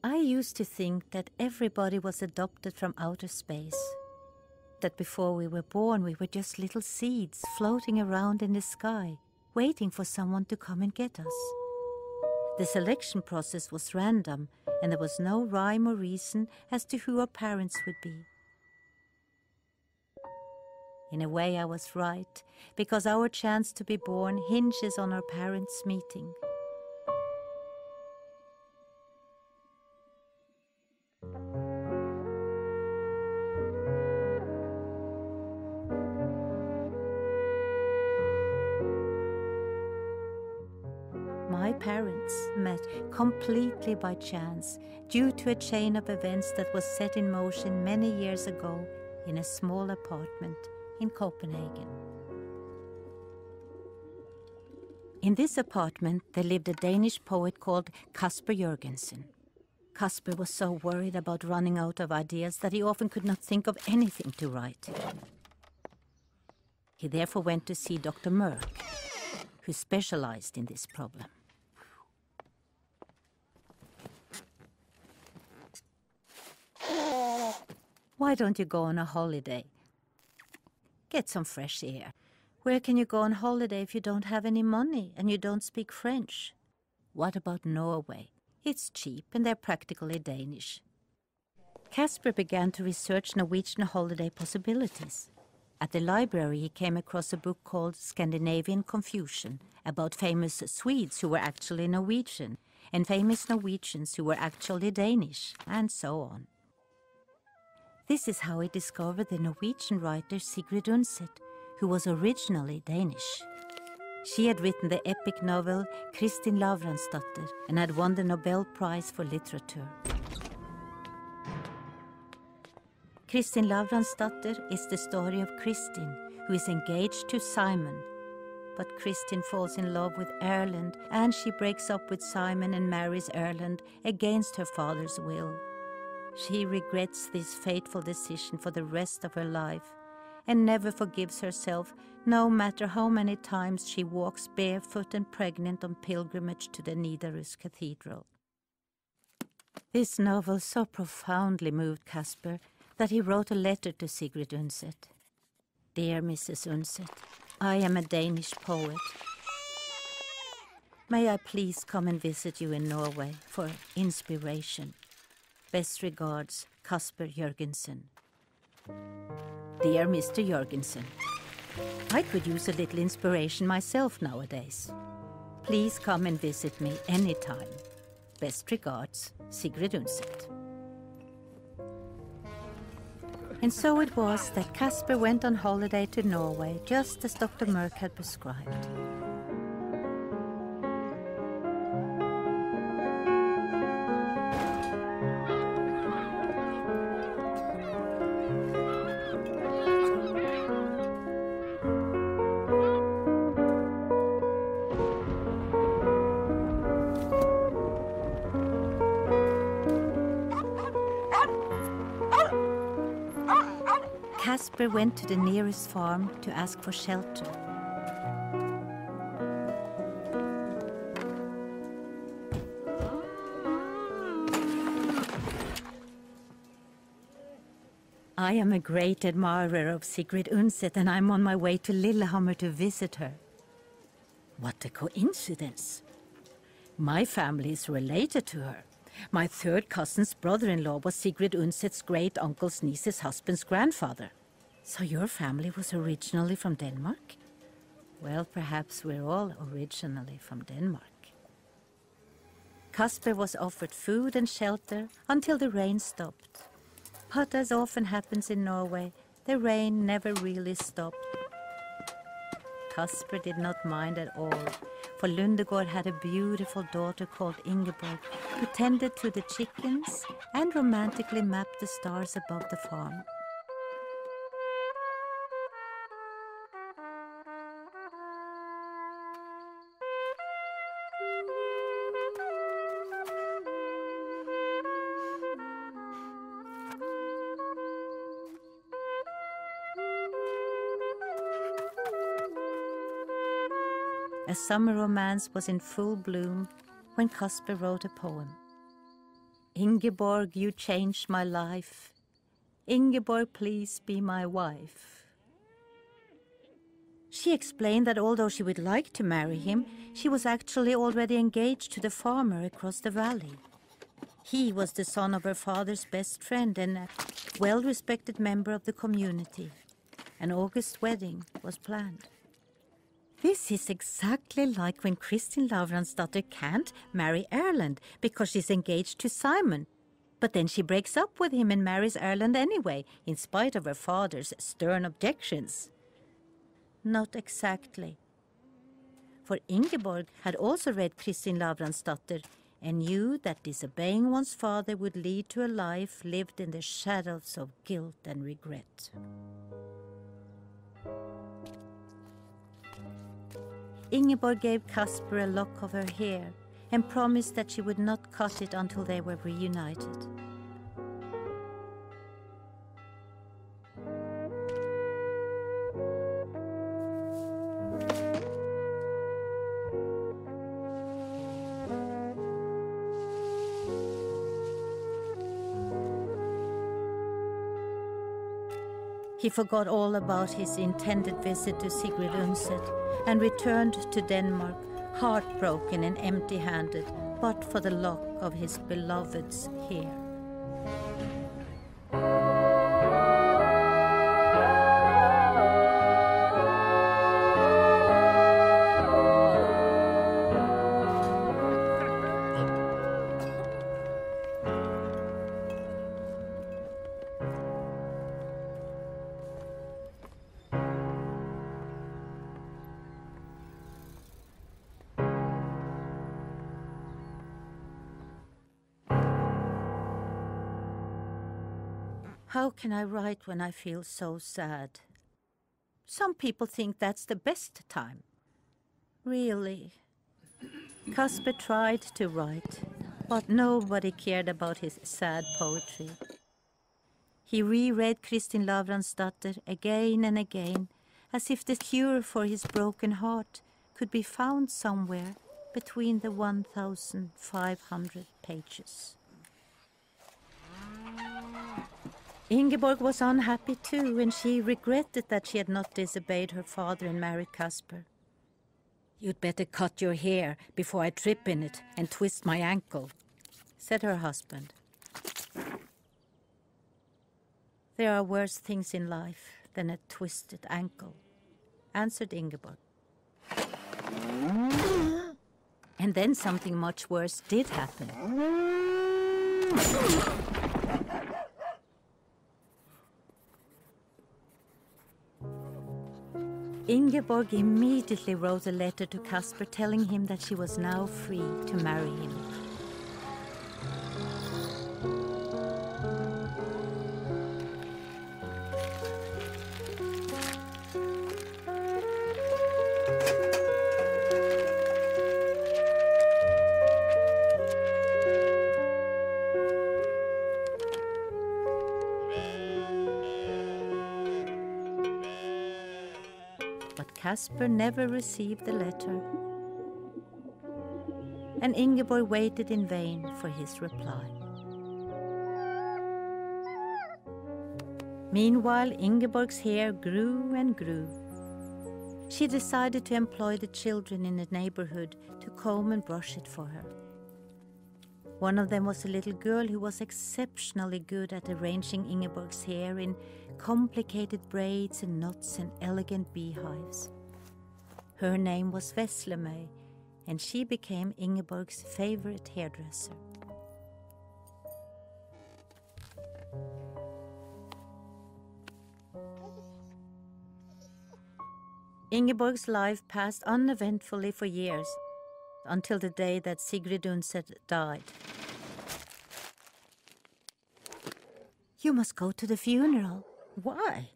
I used to think that everybody was adopted from outer space. That before we were born, we were just little seeds floating around in the sky, waiting for someone to come and get us. The selection process was random, and there was no rhyme or reason as to who our parents would be. In a way, I was right, because our chance to be born hinges on our parents' meeting. My parents met completely by chance due to a chain of events that was set in motion many years ago in a small apartment in Copenhagen. In this apartment, there lived a Danish poet called Casper Jørgensen. Casper was so worried about running out of ideas that he often could not think of anything to write. He therefore went to see Dr. Mørk, who specialized in this problem. Why don't you go on a holiday? Get some fresh air. Where can you go on holiday if you don't have any money and you don't speak French? What about Norway? It's cheap and they're practically Danish. Casper began to research Norwegian holiday possibilities. At the library, he came across a book called Scandinavian Confusion about famous Swedes who were actually Norwegian and famous Norwegians who were actually Danish, and so on. This is how he discovered the Norwegian writer Sigrid Undset, who was originally Danish. She had written the epic novel Kristin Lavransdatter and had won the Nobel Prize for Literature. Kristin Lavransdatter is the story of Kristin, who is engaged to Simon. But Kristin falls in love with Erlend, and she breaks up with Simon and marries Erlend against her father's will. She regrets this fateful decision for the rest of her life and never forgives herself, no matter how many times she walks barefoot and pregnant on pilgrimage to the Nidarus Cathedral. This novel so profoundly moved Casper that he wrote a letter to Sigrid Undset. Dear Mrs. Undset, I am a Danish poet. May I please come and visit you in Norway for inspiration? Best regards, Casper Jørgensen. Dear Mr. Jørgensen, I could use a little inspiration myself nowadays. Please come and visit me anytime. Best regards, Sigrid Undset. And so it was that Casper went on holiday to Norway, just as Dr. Mørk had prescribed. Casper went to the nearest farm to ask for shelter. I am a great admirer of Sigrid Undset, and I'm on my way to Lillehammer to visit her. What a coincidence! My family is related to her. My third cousin's brother-in-law was Sigrid Undset's great-uncle's niece's husband's grandfather. So your family was originally from Denmark? Well, perhaps we're all originally from Denmark. Casper was offered food and shelter until the rain stopped. But as often happens in Norway, the rain never really stopped. Casper did not mind at all, for Lundegård had a beautiful daughter called Ingeborg, who tended to the chickens and romantically mapped the stars above the farm. A summer romance was in full bloom when Casper wrote a poem. Ingeborg, you changed my life. Ingeborg, please be my wife. She explained that although she would like to marry him, she was actually already engaged to the farmer across the valley. He was the son of her father's best friend and a well-respected member of the community. An August wedding was planned. This is exactly like when Kristin Lavransdatter can't marry Erlend because she's engaged to Simon. But then she breaks up with him and marries Erlend anyway, in spite of her father's stern objections. Not exactly. For Ingeborg had also read Kristin Lavransdatter and knew that disobeying one's father would lead to a life lived in the shadows of guilt and regret. Ingeborg gave Casper a lock of her hair and promised that she would not cut it until they were reunited. He forgot all about his intended visit to Sigrid Undset and returned to Denmark, heartbroken and empty-handed, but for the lock of his beloved's hair. How can I write when I feel so sad? Some people think that's the best time. Really. Casper tried to write, but nobody cared about his sad poetry. He reread Kristin Lavransdatter again and again, as if the cure for his broken heart could be found somewhere between the 1,500 pages. Ingeborg was unhappy too, and she regretted that she had not disobeyed her father and married Casper. "You'd better cut your hair before I trip in it and twist my ankle," said her husband. "There are worse things in life than a twisted ankle," answered Ingeborg. And then something much worse did happen. Ingeborg immediately wrote a letter to Casper telling him that she was now free to marry him. Casper never received the letter, and Ingeborg waited in vain for his reply. Meanwhile, Ingeborg's hair grew and grew. She decided to employ the children in the neighborhood to comb and brush it for her. One of them was a little girl who was exceptionally good at arranging Ingeborg's hair in complicated braids and knots and elegant beehives. Her name was Veslemøy, and she became Ingeborg's favorite hairdresser. Ingeborg's life passed uneventfully for years, until the day that Sigrid Undset died. "You must go to the funeral." "Why?"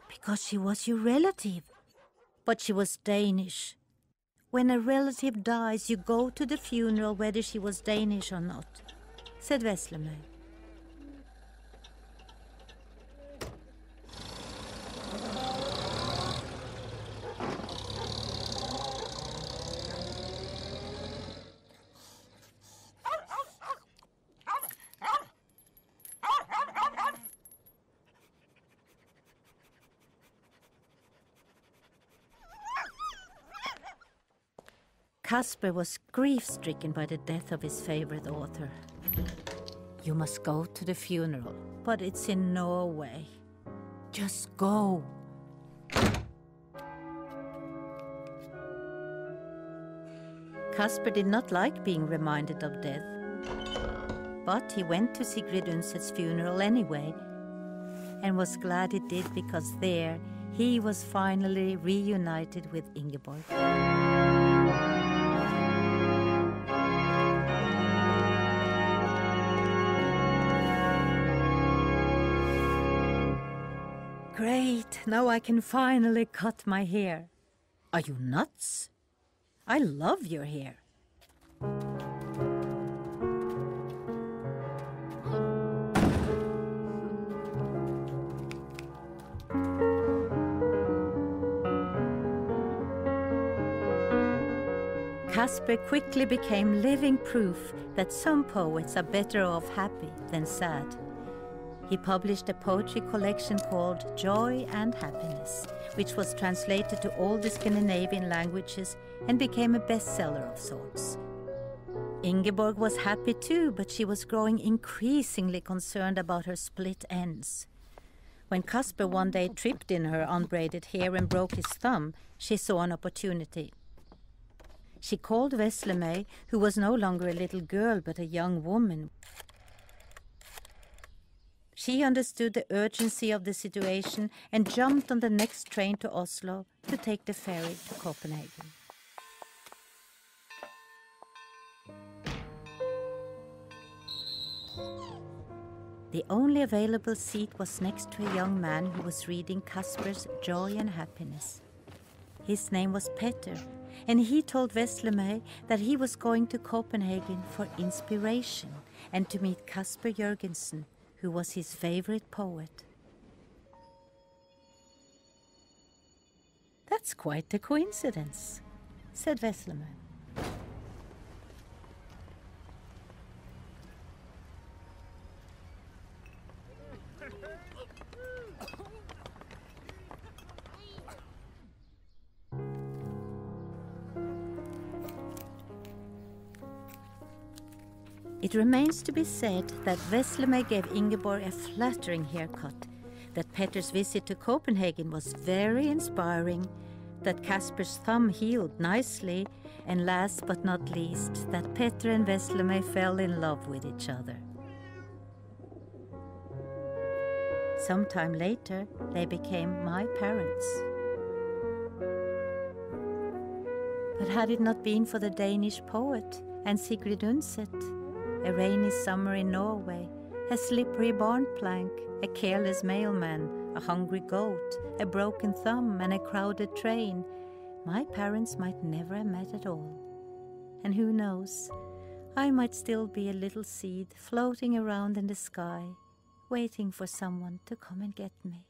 "Because she was your relative." "But she was Danish." "When a relative dies, you go to the funeral whether she was Danish or not," said Veslemøy. Casper was grief-stricken by the death of his favorite author. You must go to the funeral, but it's in Norway. Just go. Casper did not like being reminded of death, but he went to Sigrid Undset's funeral anyway, and was glad he did, because there he was finally reunited with Ingeborg. Great, now I can finally cut my hair. Are you nuts? I love your hair. Casper quickly became living proof that some poets are better off happy than sad. He published a poetry collection called Joy and Happiness, which was translated to all the Scandinavian languages and became a bestseller of sorts. Ingeborg was happy too, but she was growing increasingly concerned about her split ends. When Casper one day tripped in her unbraided hair and broke his thumb, she saw an opportunity. She called Veslemøy, who was no longer a little girl but a young woman. She understood the urgency of the situation and jumped on the next train to Oslo to take the ferry to Copenhagen. The only available seat was next to a young man who was reading Casper's Joy and Happiness. His name was Petter, and he told Veslemøy that he was going to Copenhagen for inspiration and to meet Casper Jørgensen, who was his favorite poet. That's quite a coincidence, said Veslemøy. It remains to be said that Veslemøy gave Ingeborg a flattering haircut, that Petter's visit to Copenhagen was very inspiring, that Casper's thumb healed nicely, and last but not least, that Petter and Veslemøy fell in love with each other. Sometime later, they became my parents. But had it not been for the Danish poet and Sigrid Undset, a rainy summer in Norway, a slippery barn plank, a careless mailman, a hungry goat, a broken thumb, and a crowded train, my parents might never have met at all. And who knows, I might still be a little seed floating around in the sky, waiting for someone to come and get me.